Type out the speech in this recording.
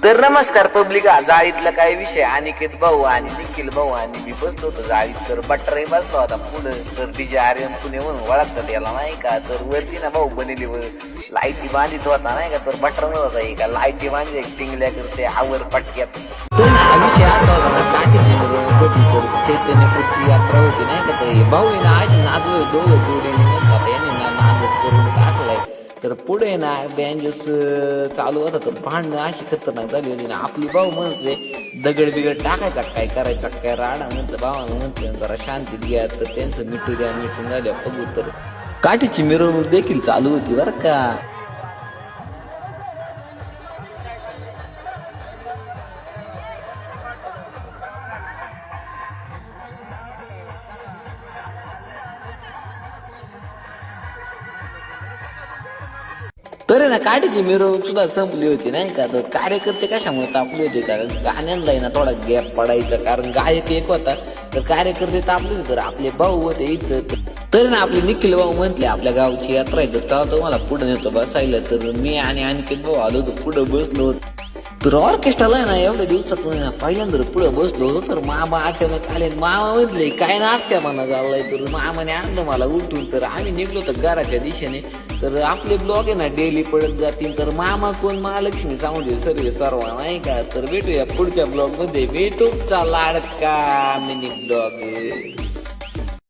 तर नमस्कार पब्लिक, जाळीतला काय विषय, अनिकेत भाऊ आणि निखिल भाऊ आणि मी बसलो होतो जाळीत. तर बटराही बसला होता पुढं. तर डीजे आर्यन पुणे म्हणून ओळखतात याला नाही का. तर वरती ना भाऊ बनली लाईटी बांधित होता नाही का. तर बटर होता का लाईटी बांधली टिंगल्या करते आवर पटक्यात. तर हा विषय असा होता ना, काठी तर चैतन्यपूरची यात्रा होती नाही का. तर भाऊ ना असे नाचलो दोघं जोडीने याने ना नादच करून टाकलाय. तर पुढे ना बँजोस चालू होता. तर भांडणं अशी खतरनाक झाली होती ना. आपली भाऊ म्हणते दगड बिगड टाकायचा काय करायचा काय राडा म्हणतं. भावाला म्हणतं जरा शांतीत घ्या. तर त्यांचं मिटून झाल्या बघू. तर काठीची मिरवणूक देखील चालू होती बरं का. तर ना काठीची मिरवणूक सुद्धा संपली होती नाही का. तर कार्यकर्ते कशामुळे तापले होते का, गाण्यांना ना थोडा गॅप पडायचा. कारण गायक एक होता तर कार्यकर्ते तापले होते. तर आपले भाऊ होते इथं. तर ना आपले निखिल भाऊ म्हटले आपल्या गावची यात्रा आहे तर तेव्हा तुम्हाला पुढे नेतो बसायला. तर मी आणि आणखी भाऊ आलो होतो पुढे बसलो होतो. तर ऑर्केस्ट्राला ना एवढ्या दिवसातून पहिल्यांदा पुढे बसलो होतो. तर मामा अचानक आले. मामा म्हटले काय नाच काय म्हणा झालाय. तर मामाने आणलं मला उठून. तर आम्ही निघलो तर घराच्या दिशेने. तर आपले ब्लॉग आहे ना डेली पडत जातील. तर मामा कोण महालक्ष्मी साऊंड सर्व नाही का. तर भेटूया पुढच्या ब्लॉग मध्ये. भेटूचा लाडका मिनी ब्लॉग.